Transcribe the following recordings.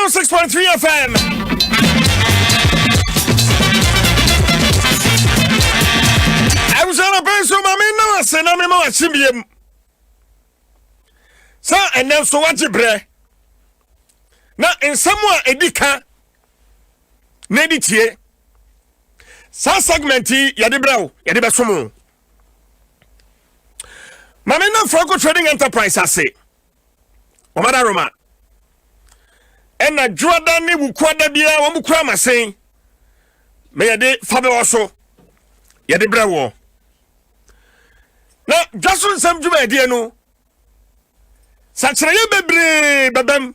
106.3 FM. I was on a person, Mamma, and I'm a Sibium. Sir, and then so what's your bread? Now, in somewhere, a dicker, Neditier, Sa segmenti, Yadibro, Yadibasumu. Mamma, Franco Trading Enterprise, I say. Omada Roma. And a Jordan will quadra beer, one will cram a saying, May a day Fabɛwɔso, Yadibro. Now, Dwaso Nsem Fabɛwɔso no. Sachraye bebre, babem.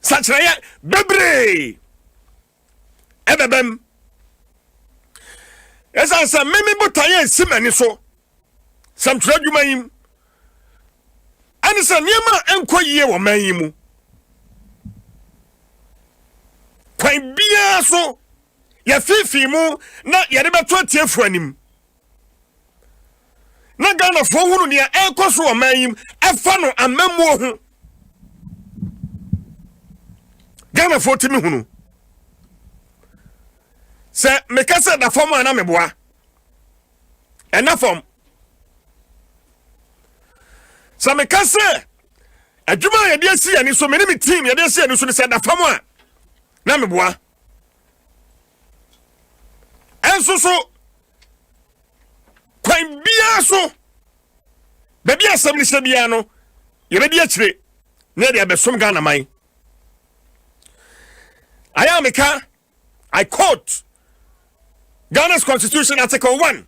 Sachraye bebre. Ebebem. Esa sa meme botaye simani so. Sam traduma yim. Ani sa niema enko yie wo man yimu. Kwan bia so ya fifi mu na ya de beto atiefu anim. Na Ghana fo hunu ne enko so wo man yim efa no amamuo hu. Ghana fo timi hunu. Se mekasa da form ana meboa. Ena form. Se mekasa adwuma ye de asi ani so me team ye de asi ani so ne se da form a na meboa. Enso so kwan bia so baby asem ni se bia no ye be de akire na de abesom Ghana man. I quote Ghana's Constitution Article 1.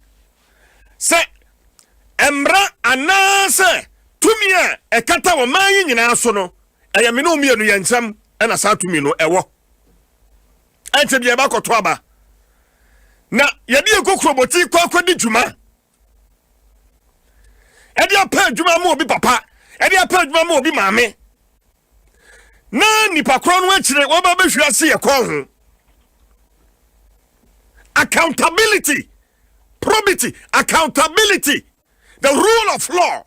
Say, Embra anase tumia ekata wa mayi nyina so no eyamino mienu yensam ena sa tumi no ewo. Ente bia ba koto aba. Na yedi ekokroboti kwakwadi djuma. Edi apa djuma mo obi papa, edi apa djuma mo obi maame. Na nipa kro no akire wo ba behwiase ye ko ho. Accountability, probity, accountability, the rule of law.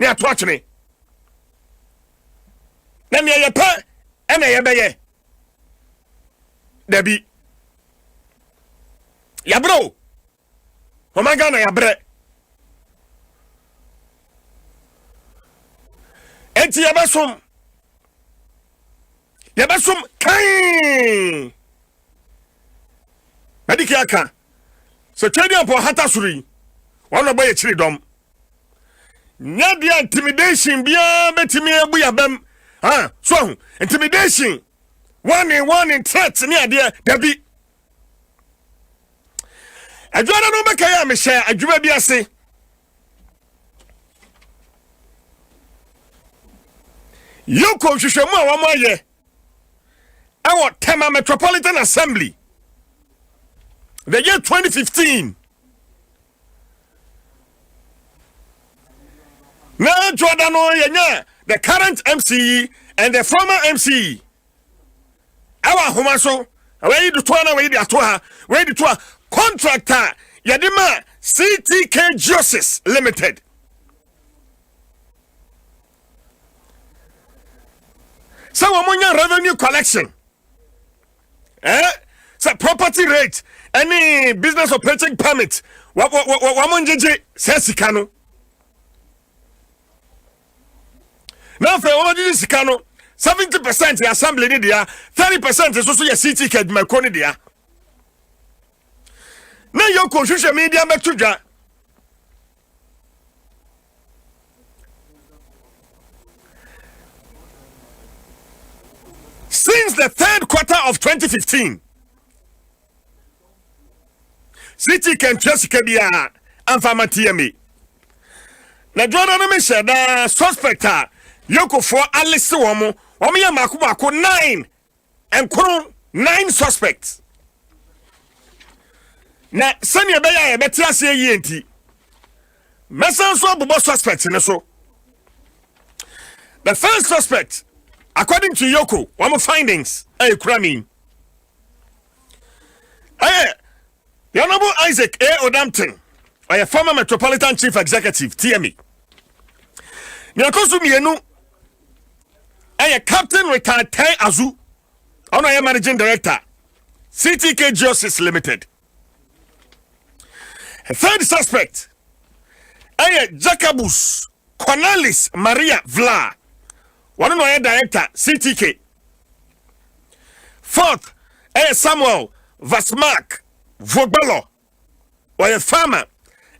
Near to watch me. Then ye pa and ye beye. Debbie. Ya bro. Oh my God, ya bre. Eti yabasum. Yabasum kain. Mediki aka. So trading for hata suri. One boy chiri dom. Nya dia intimidation bia betimi ebu ya bem. Ah, so intimidation. One threat ni ade dabi. Adwana no meka ya me share adwuma bi ase. Yoko hwehwemu a wamo aye. Awo Tema Metropolitan Assembly. The year 2015. Now Jordano yenya the current MCE and the former MCE. Our homaso, away the twana way the atoha, way the toa contractor Yadima CTK Justice Limited. So amonya revenue collection. So property rate. Any business operating permit, wamonjeje sesikano. Now for all this sikano, 70% the assembly ni dia, 30% is also your city ked makoni dia. Now your social media metuja. Since the third quarter of 2015. City can trust Kabia and Famatiami. Na Jordan Misha, the suspect, Yoko for Alice Womo, Omia Makumako 9 and Kron 9 suspects. Na Sanya Baya, Betiasia Yenti. Messan so Bobo suspects in the so. The first suspect, according to Yoko, one of findings, Krami. The Honorable Isaac A. Odamton, a former Metropolitan Chief Executive, TME. Nyakosu mienu Captain Retired Tai Azu. Ono managing director. CTK Geosis Limited. A third suspect. Jacobus Cornelis Maria Vla. One of our director, CTK. Fourth, Samuel Vasmark Vogbalo, or a farmer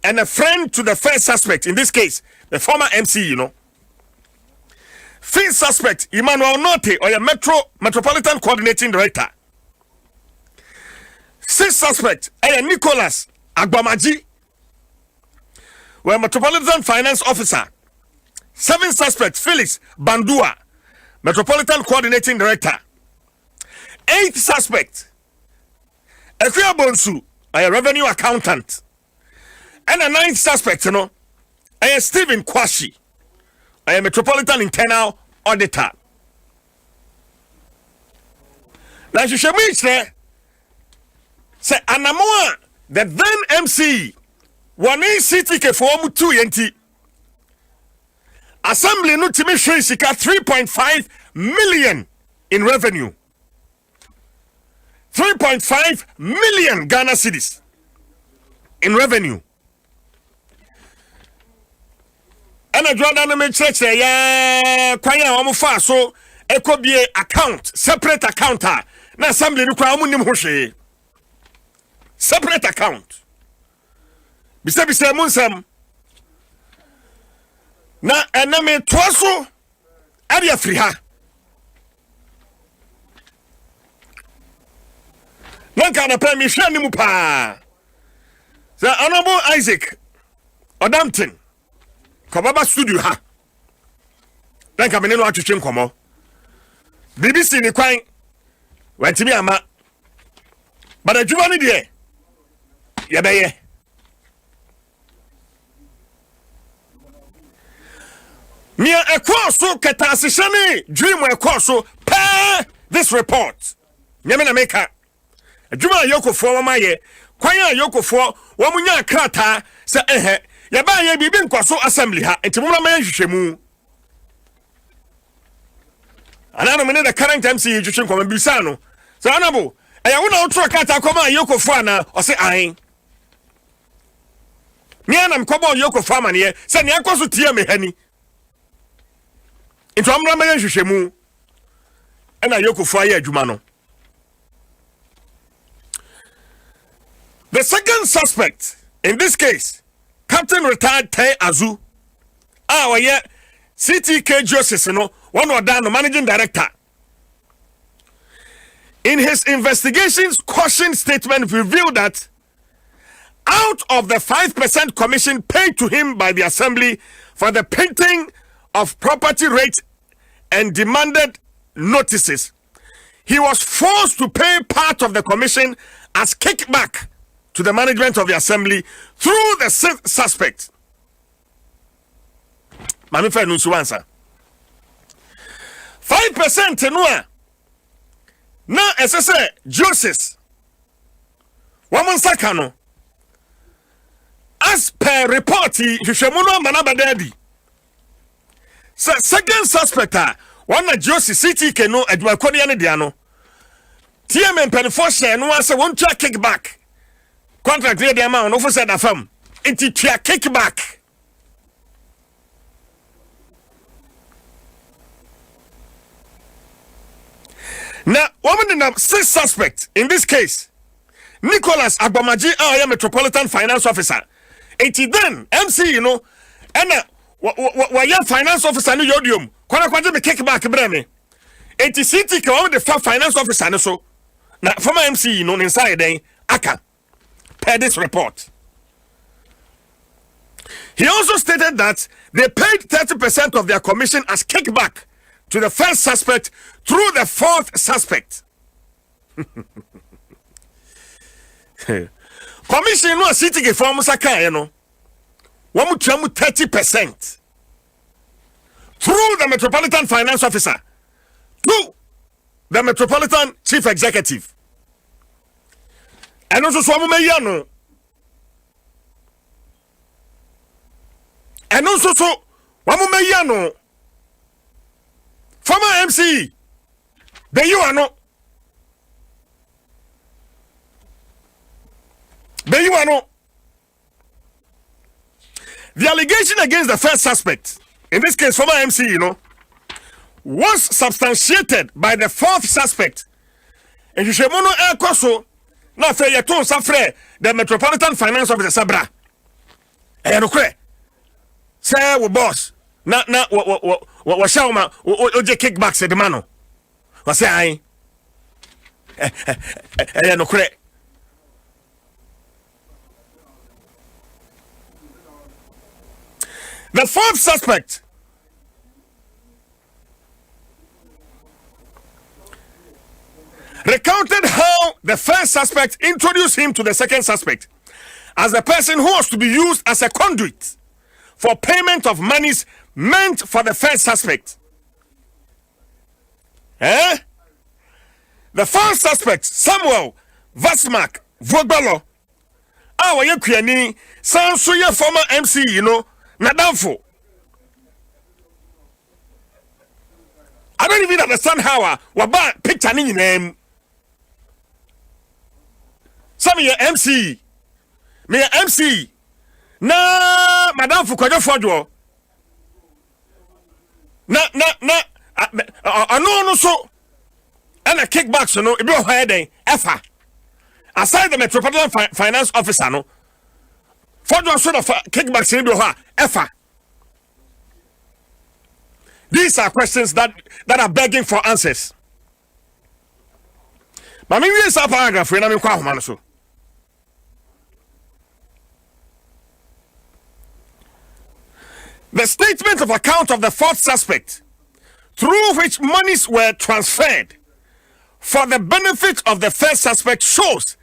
and a friend to the first suspect, in this case, the former MC, Fifth suspect, Emmanuel Norte, or a Metropolitan Coordinating Director. Sixth suspect, Nicholas Agbamaji, or a Metropolitan Finance Officer. Seventh suspect, Felix Bandua, Metropolitan Coordinating Director. Eighth suspect, Ekuya Bonsu, a revenue accountant. And a ninth suspect, Stephen Kwashi, a Metropolitan Internal Auditor. Now, you should meet there. Say, Anamoa, the then MC, one CTK for 2 yenti. Assembly no timi sika 3.5 million in revenue. 3.5 million Ghana cedis in revenue. And I draw down the church kwanya omo fa so ekobie account, separate account. Na assembly no kwa omo nim hwehwe. Separate account. Bisa munsam. Na ename Dwaso area free ha. Nanka na prime hwe ni mu pa. Sir Honorable Isaac Odamton Kobaba studio ha. Nanka me ne no atwetwe nkomo. BBC ni kwan wantimi ama. But adwuma ni de ye beye. Mia ekoso ketasishani dream ekoso pa this report. Nyame na meka. Adwuma yokofo wamaye kwanya yokofo wamunya krata se ya ba ye bibi nkwaso assembly ha enti mumra ma hwehwemu. Anano me ne the current MC hwehwe nkoma bisa no. Se anabo eya wo na otro krata koma yokofo ana o se an. Mia na mkobo yokofo amane se ne akwaso tie me hani. Into amra ma hwehwemu. Ena yokofo aye adwuma no. The second suspect, in this case, Captain Retired Tai Azu, CTK Joseph, one of the managing director. In his investigations, caution statement revealed that out of the 5% commission paid to him by the assembly for the printing of property rates and demanded notices, he was forced to pay part of the commission as kickback to the management of the assembly through the suspect. Mami fa nunsu answer. 5% noa. Na esese Joseph. Woman sakano. As per report, hwehwemuno manabadadi. Second suspect one Joseph CTK no adwakoni ane dia no. TMN penfo share no ase won twa kickback. Contract the amount no for said afam. Inti twa kickback. Now, woman in the sixth suspect in this case, Nicholas Agbamaji, our Metropolitan Finance Officer. Eti then MC, and why finance officer no yodium. Kwana kwanje me kickback breme. Eti city ka the finance officer no so. Na former MC inside then aka per this report. He also stated that they paid 30% of their commission as kickback to the first suspect through the fourth suspect. Commission no city ke form saka no. Wamu 30% through the Metropolitan Finance Officer to the Metropolitan Chief Executive. And also so no. And also so no. Former MC. The you are no. The you are no. The allegation against the first suspect, in this case, former MC, was substantiated by the fourth suspect. And you should mono air coso. Now, say you told Safre, the Metropolitan Finance Officer Sabra. And you say, we boss. What shall ma, oje kickbacks at the mano. What say I? And you the fourth suspect recounted how the first suspect introduced him to the second suspect as the person who was to be used as a conduit for payment of monies meant for the first suspect. The first suspect, Samuel Vasmak Vogbalo, our Yakuani, Sansuya former MC, Nadamfo. I don't even understand how Waba picture name. Some your MC. Me MC. Na Madame Fukwajo Fojo. Na no so. And a kickbacks it be higher than ever. Aside the Metropolitan Finance Officer Fojo sort of kickbacks in the ever. These are questions that are begging for answers. But maybe it's a paragraph when I'm quite so. The statement of account of the fourth suspect, through which monies were transferred for the benefit of the first suspect, shows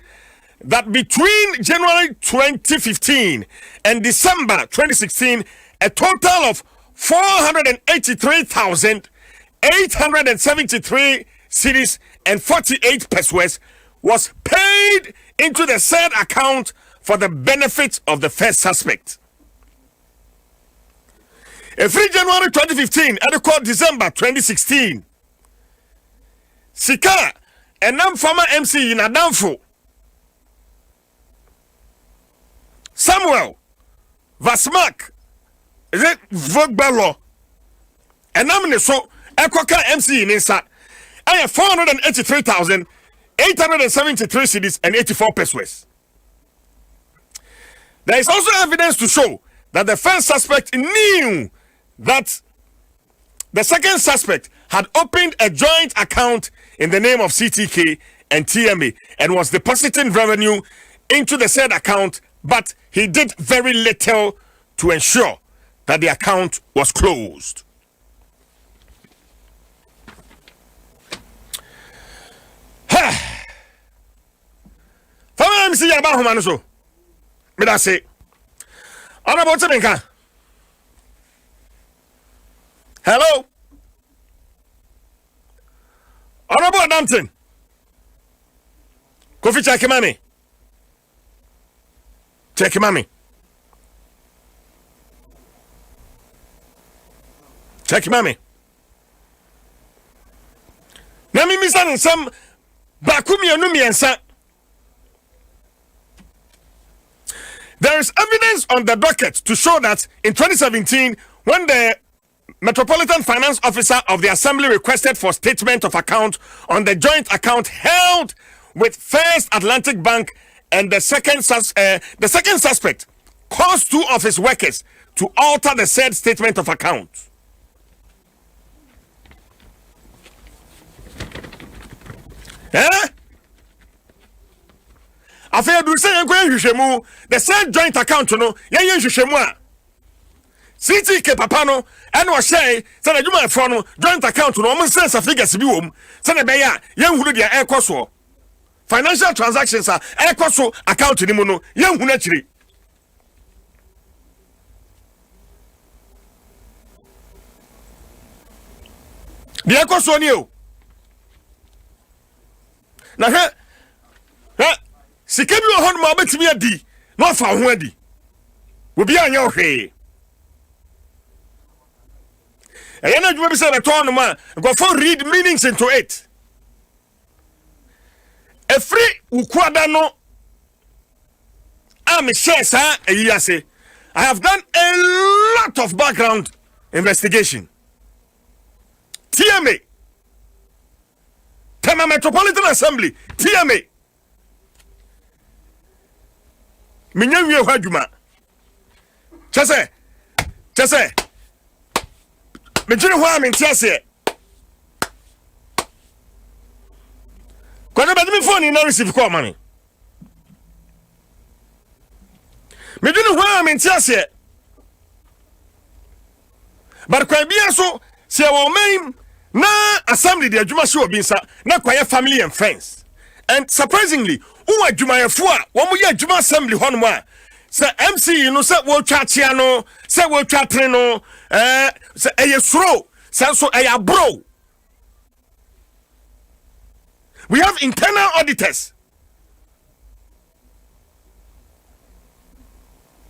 that between January 2015 and December 2016, a total of 483,873 cedis and 48 pesos was paid into the said account for the benefit of the first suspect. Every January 2015 and December 2016, Sika and former MC in Adamfo, Samuel Vasmak, is it Vogbalo? And I'm so Ekoka MC in Insa. I have 483,873 cedis and 84 pesos. There is also evidence to show that the first suspect knew that the second suspect had opened a joint account in the name of CTK and TMA and was depositing revenue into the said account, but he did very little to ensure that the account was closed. Fama MC Yaba Humanuso. Me da say. Honorable Timinka. Hello. Honorable Adamton. Kofi Chakimami. Chakimami. Chakimami. Nami misan some bakumi anumi ansa. There is evidence on the docket to show that in 2017, when the Metropolitan Finance Officer of the Assembly requested for statement of account on the joint account held with First Atlantic Bank, and the second suspect caused two of his workers to alter the said statement of account. After you say the said joint account, CTK Papano, and was say, Sana Juma Frono, joint account, no one sense of figures be womb, Sana Beya, young who dia air coso. Financial transactions are air coso account in Mono, young who naturally. The air coso new. Now, Sikebi on my bet me a D, not for Wendy. Will be on your hay. Ayana adwuma bi say beto no ma go for read meanings into it. Every ukwada no am share sa eyi ase. I have done a lot of background investigation. TMA Tema Metropolitan Assembly TMA Minyanwie hwadwuma chese mejiri ho amentiase kwani badi mi phone na receive call money mejiri ho amentiase but kwa bia so se wo main na assembly de adwuma se obi nsa na kwaye family and friends. And surprisingly who adwumayefo a wo mo ye adwuma assembly ho no a se MC no se wo twa chia no se wo twa tre no se eyesuro se so eyabro. We have internal auditors,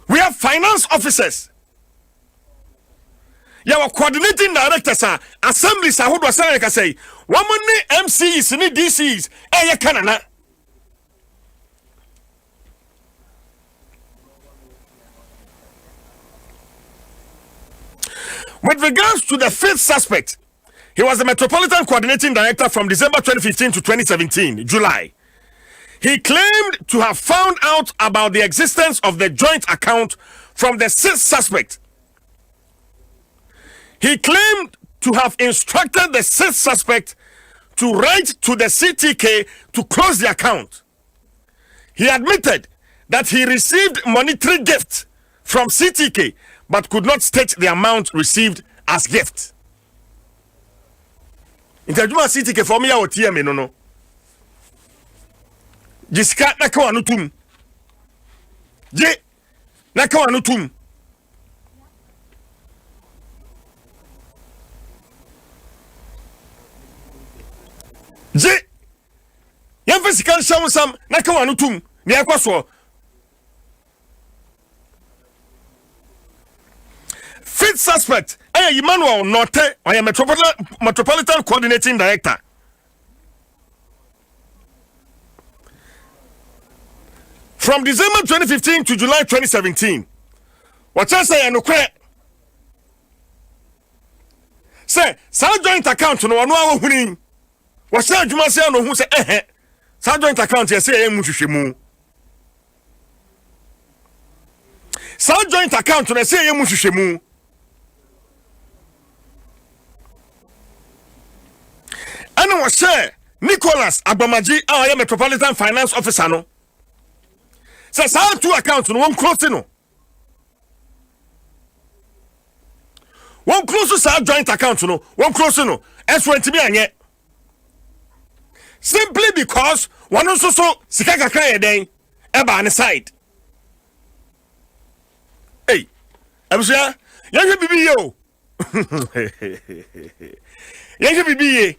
we have finance officers, your coordinating directors are assemblies are who do say woman MCs ni DCs kanana. With regards to the fifth suspect, he was the Metropolitan Coordinating Director from December 2015 to 2017, July. He claimed to have found out about the existence of the joint account from the sixth suspect. He claimed to have instructed the sixth suspect to write to the CTK to close the account. He admitted that he received monetary gift from CTK but could not state the amount received as gift. Intajuma CTK for me ya TMA no. Jiska na kwa nutum. Je na kwa nutum. Je yamfa sika nhyam sam na kwa nutum ne akwaso. Fifth suspect, Emmanuel Norte, I am Metropolitan Coordinating Director. From December 2015 to July 2017, what I say, no credit. Say, some joint account no one hour winning. What say, you must say, no, who say, some joint account, yes, say, Mushimu. Some joint account, and I say, Mushimu. And I was say Nicholas Abamaji, our Metropolitan Finance Officer, no. Says I have two accounts, no one close no. One close to our joint account, no one close no. S20 me anye. Simply because one also so sikaka kaya den eba on the side. Hey, I'm sure you be yo. You be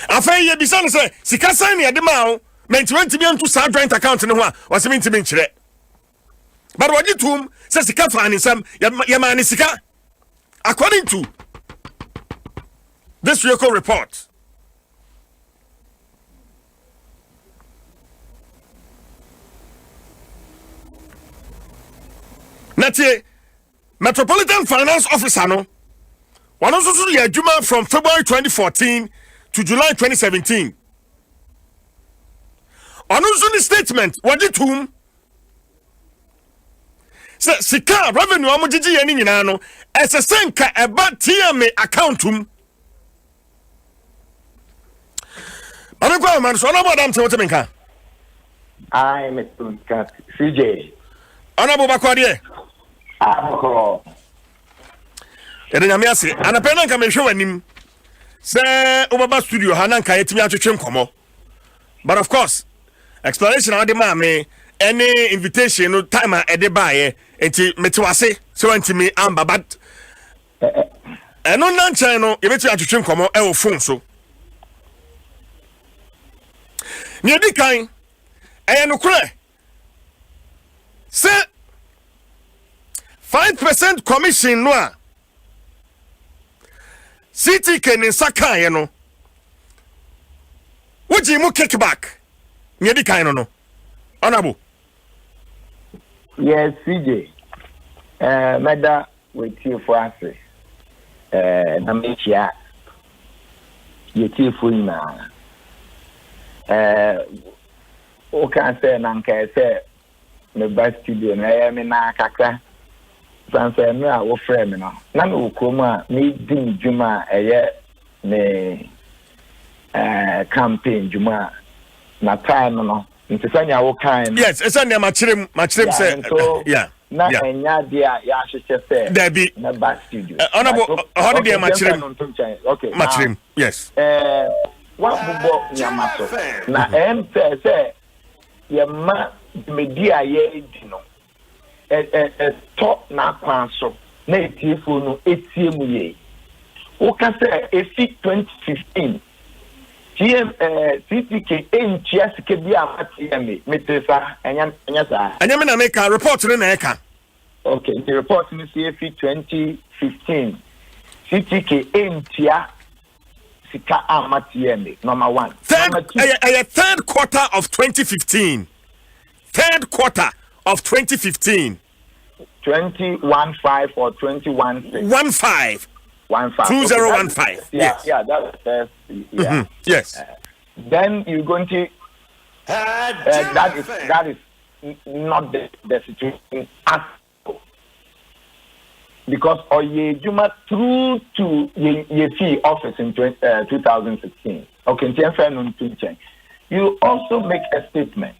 afei ye bisa no say sika san ne de ma ho menti wenti bi anto sa joint account ne ho a wase menti bi nkyere but wadi tum say sika fa ne sam ye ma ne sika according to this record report. Natie Metropolitan Finance Officer no one also so ye adwuma from February 2014 to July 2017. On the statement, what did whom? Sika revenue amujiji yani nyina no esesenka eba TMA accountum. Amekwa man so na bodam te wotemenka. I Mr. CJ. Honorable Bakwade. Aboko. Nyame ase anapena nka mehwe wanim. Say Obaba studio hananka yetimi atwetwe nkomo. But of course, explanation ade ma me any invitation no time a ede baaye enti metiwase so antimi amba but eno nanchan no yebeti atwetwe nkomo e wo phone so. Ni edi kan no kure 5% commission no a CTK ne saka ye no woji mu kickback nye di kan no honorable. Yes, CJ. Meda with you for us. Na mechia ye tifu ina. O kan say na nka say me ba studio na me na kakra. Sanse me a wo frame no. Na me ukrom a me di djuma me campaign djuma na time no. Ntisanya wo kan. Yes, esa ne machirem say yeah. Na enya dia ya hyehyɛ sɛ there be na back studio honorable holiday machirem okay machirem yes wa bubo nyamaso na say yema media ye di no to na kwanso na etiefo no etie mu ye wo ka sɛ efi 2015 CTK entia sike bi amati me metesa enya sa anya me na make a report ne na eka okay the report ni CFE 2015 CTK entia sika amati me number 1 third quarter of 2015 third quarter of 2015 2015 or 2016 2015 yes that's first yes then you're going to that is not the situation at all. Because Oye Juma through to Yefi office in 2016 okay you also make a statement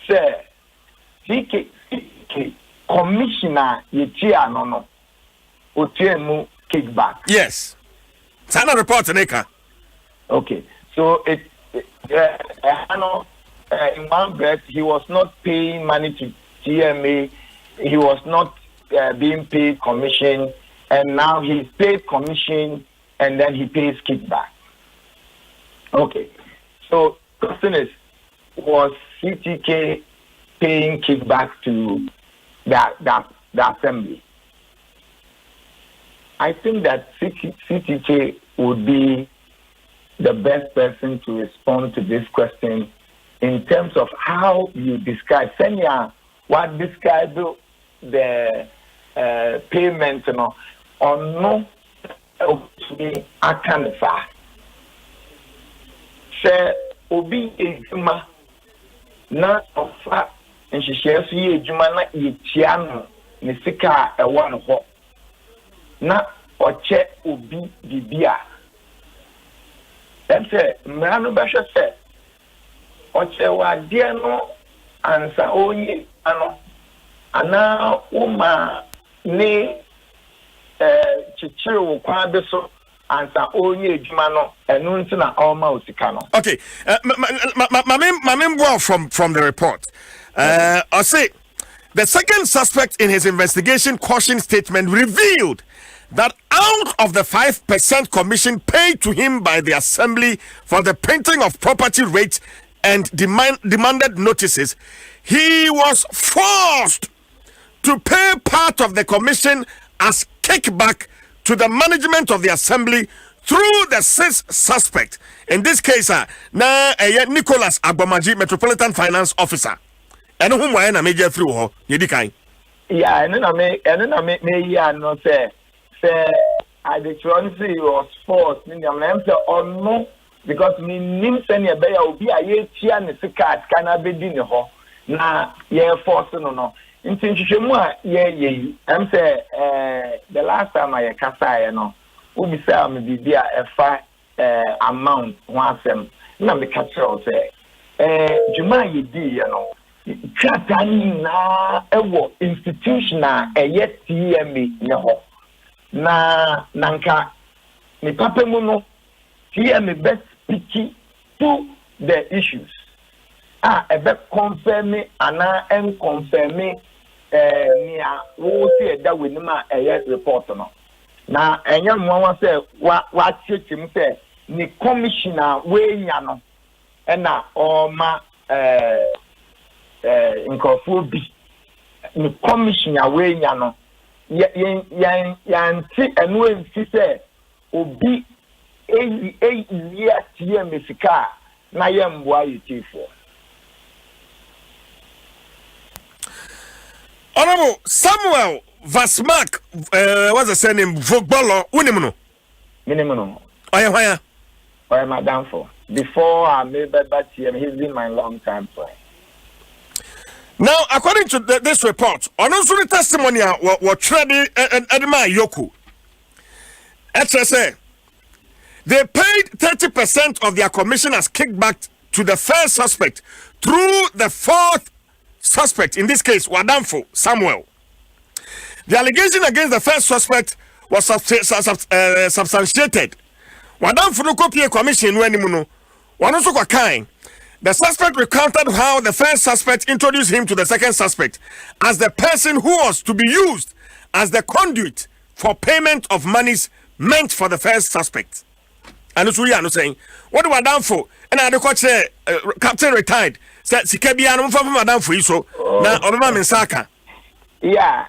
say CK commissioner Yetia no Otiemu kickback. Yes. Sana report neka. Okay. So in one breath he was not paying money to GMA, he was not being paid commission, and now he's paid commission and then he pays kickback. Okay. So question is, was CTK paying kickback to the assembly? I think that CTK would be the best person to respond to this question in terms of how you describe. Senya, what describe the payment, or no, I can't say. Say, obi ejuma na ofa nhyehyɛ so yɛ ejuma na yɛtia no ne sika a ɛwɔ no hɔ. Na oche obi bibia dem say mrano behwe say oche wade no ansa onye ano ana uma ne chichiri wo kwa be so ansa onye adwuma no enu nti na alma osika no. Okay, from the report I say the second suspect in his investigation caution statement revealed that out of the 5% commission paid to him by the assembly for the printing of property rates and demanded notices, he was forced to pay part of the commission as kickback to the management of the assembly through the sixth suspect. In this case, Nicholas Agbomaji, Metropolitan Finance Officer. And whom I am a major through Yedikai. Yeah, and then I no say. I declare he was forced. I say or no, because me nim send your bear will be a year and the card can I be dinner ho. Na ye force no. In Tinchimua, I'm say the last time I cassa no, we be say me be a fine amount once them. Na me catch say Juma ye di Chatani na ewo institutional yet TMA ne ho. Na nanka ni papa mu no here me best speak to the issues ebe confirm me ana en confirm me nia wo se da wenima report no na enya nwa say wa chechim say ni commissioner we nya no na oma nkofo bi ni commissioner we nya no yanti enu ensi se obi eyi atie mesika na yemboa yitifo. Honorable Samuel Vasmark, what's the surname? Vogbolo, Unimuno. Minimuno. Why? Madam for. Before I made that year, he's been my long time friend. Now, according to this report, on also the testimony what Tredi Edma Yoku, HSA, they paid 30% of their commission as kickback to the first suspect through the fourth suspect, in this case, Wadamfo Samuel. The allegation against the first suspect was substantiated. Wadamfo no copy commission when one also got kind. The suspect recounted how the first suspect introduced him to the second suspect as the person who was to be used as the conduit for payment of monies meant for the first suspect. And it's really saying, what do Madam for? And I coach Captain retired. Said Sikabia no for Madam for you so now Obama Mensaka. Yeah.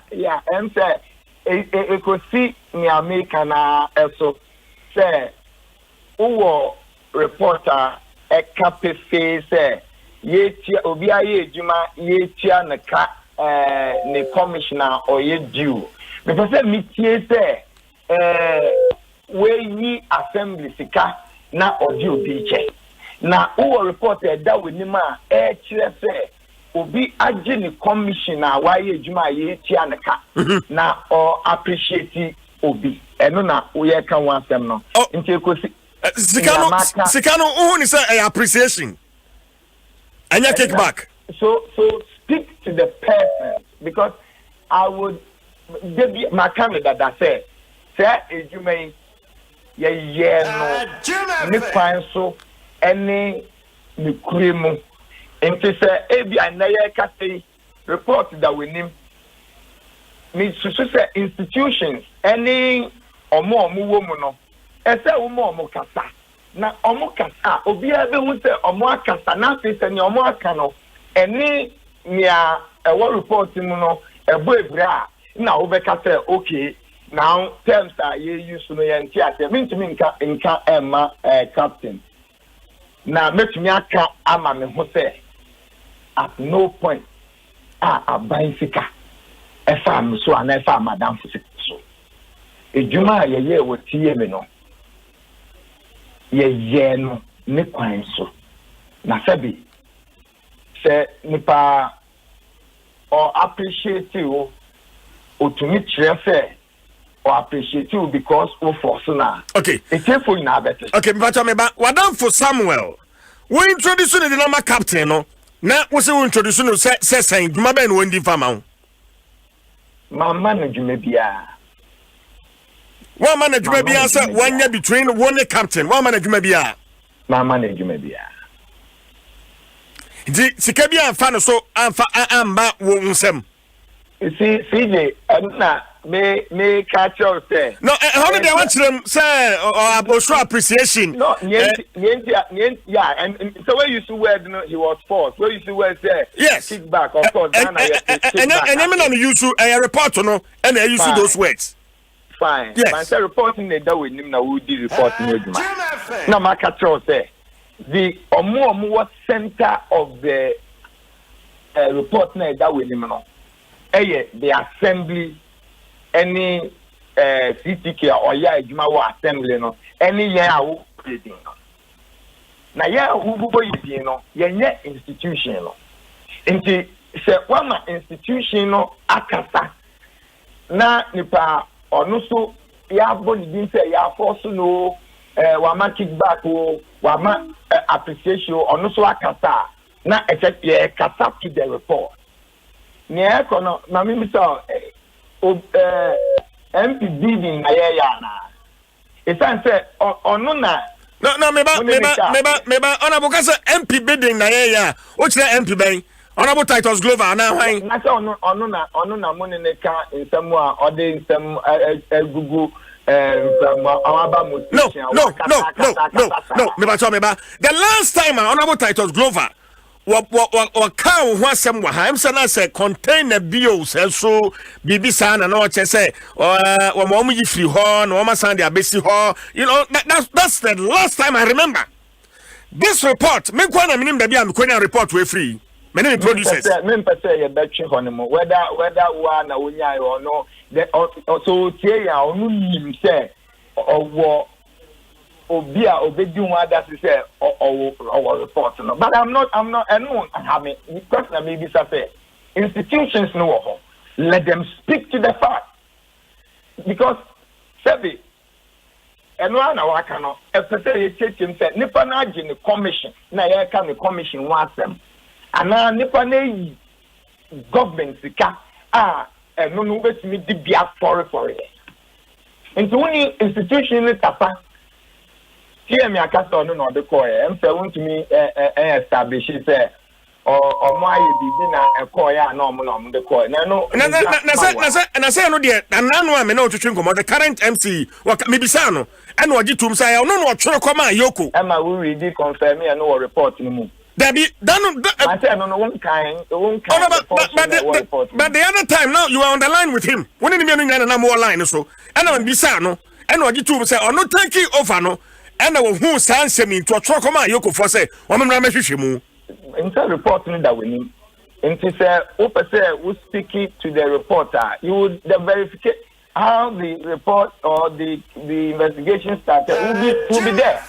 And say it could see me American also say who reporter a cafe say ye obi aye ejuma ye tia na ka ne commissioner or ye due because say me tie say we yi assembly sika na odi obi che na who reporter that we nima kire say obi age ne commissioner wa ye ejuma ye tia na ka na or appreciate obi eno na we ka wan asem no nti ekosi Sikano, who is appreciation? And your kickback. So speak to the person because I would be my candidate that said, "Sir, you may no so any cream." And to say, "Ebi anaya kati report that we need." Me to say institutions any or more no. Ese omo kasa na omo kasa obi ebe hu se omo akasa na se ni omo aka no eni nia ewo report mu no ebo ebra na wo be kasa okay now terms are you use no yenti ate mintimi nka emma captain na metumi aka ama me ho se at no point abansika efa am so ana efa madam fo so ejuma ye wo tie me no ye no ne kwan so na sabi se nipa or appreciate you or to meet refer or appreciate you because of force na okay it's for na better okay but me ba wadam for Samuel we introduce the normal captain no na we say we introduce no say dwuma ben no ndi fama mama na dwuma bia one man adwuma bia say one year between one captain one man adwuma bia mama na adwuma bia di sika bia fa no so amfa amba wo nsem see CJ na me catch you say no how did they want them say or show appreciation no yeah and so where you see where he was forced where you see where say yes kickback of course and me na use a report no and I use those words fine yes. Man say reporting the that we nim na we di reporting eduma na ma catch you say the omo what center of the report na that we nim no the assembly any CTK or ya ejuma wo assembly no any year awu trading no na ya hu bo yi no ye institution no nti se one institution no akasa na nipa onu so ya bo ni din say ya force no wa ma kickback o wa ma appreciation onu so akasa na ye kasa to the report ne kono na mi so MP bidding na ya na esan say onu na no meba honorable kasa MP bidding na ya o kire MP ben honorable Titus Glover na hwan na say onu na money ne ka nsemu a ode nsem gugu awaba motivation no meba the last time honorable Titus Glover cow who some I'm saying contain a bio so BB san and all say or mom free horn or my son their basic hall. You know that's the last time I remember. This report, me kwana minim da bia me kwana report we free. Many producers. Me pese ye betwe honemo whether one na wonya or no so tie ya onu nim say owo obi a obedi one that say or report no, but I'm not anyone having because na maybe say institutions no ho, let them speak to the fact because sebi eno na waka no efese ye chechim say nipa na agi ne commission na ye ka ne commission one asem ana nipa na yi government sika eno no betimi di bia for it into one institution ni tapa here me akasa no no de call em say want me establish say or my bibi na call ya no mo de call na say no de na me na otwetwe nkomo the current MC maybe say no and ogitum say no otwere koma yoko ma we read confirm me no report ni mu Debbie, I said no one kind. But the other time now you are on the line with him. When did you know more line so? And I'm Bisano, and what you two say, or not take it over no, and I will who answer me to a truck on Yoko for say, woman Rameshimu. Instead reporting that we need, and to say, who speaking to the reporter, you would the verification how the report or the investigation started will be there.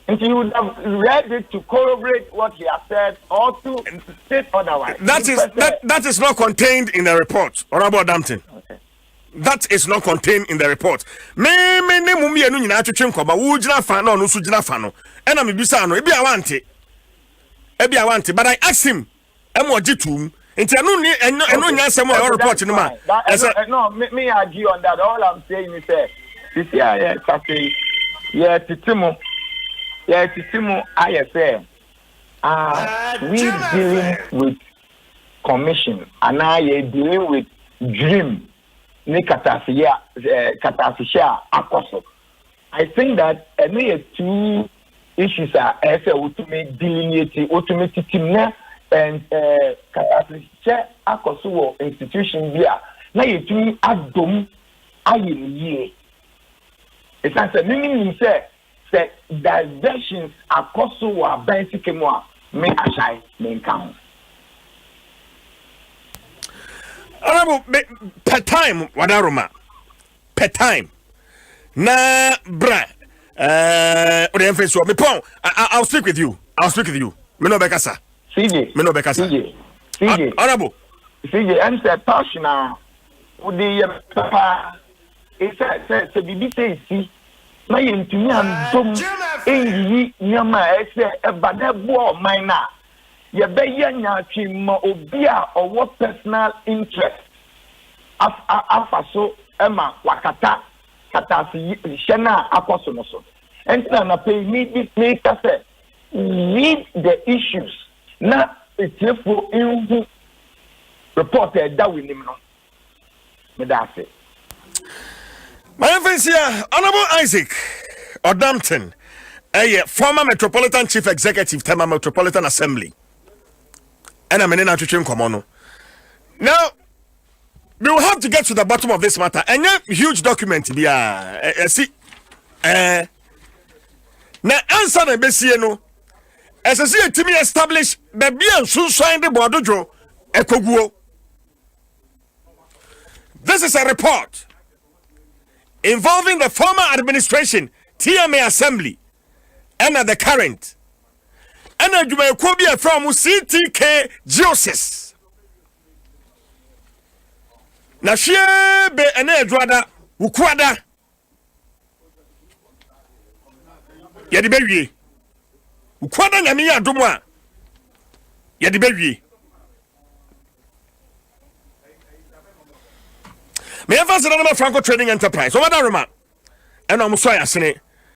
And you would have read it to corroborate what he has said or to state otherwise. That is not contained in the report. Honorable Dampton. Okay. That is not contained in the report. Me ne mumi enu nyina atwetwe nkoba wo gina fa na onu so gina fa no. E na me bisa no, e bia wante. But I asked him, am ogitum. Enti enu nya asem o report no ma. No, me argue on that. All I'm saying is this year cafe titimo. Yeah, I say, we dealing with commission, and I dealing with dream. I think that any two issues are ultimate dealing ultimate team and Katafisha Akoso institution here. Now you two Adom aye. It's as a meaning say. The diversions are causing what basically more me ashai me count. Honorable per time wadaroma per time na bra the emphasis me pon I'll speak with you me no bekasa CJ honorable CJ answer passion udi papa it's a bibi say na yentumi andom enyi nyama ese ebade bo maina ye be yanya twimma obi a owo personal interest afaso ema wakata katasi shena akoso no so entina na pay me say read the issues na etefo enhu report that we nim no me da say. My friends here, Honorable Isaac Odampton, former Metropolitan Chief Executive, Tema Metropolitan Assembly. And I'm in to train Komono. Now, we will have to get to the bottom of this matter. And a huge document, see, now answer the Bessiano, as I see a team established, baby and soon signed the Bordojo, Ekoguo. This is a report involving the former administration, TMA Assembly, and the current. And you may be from CTK Geosis. Na shebe ene edwada ukwada. Yedi bewie. Ukwada nyame ya domo a. Yedi bewie. Me emphasize on Franco Trading Enterprise. Over that remark. And I'm sorry, I seen it.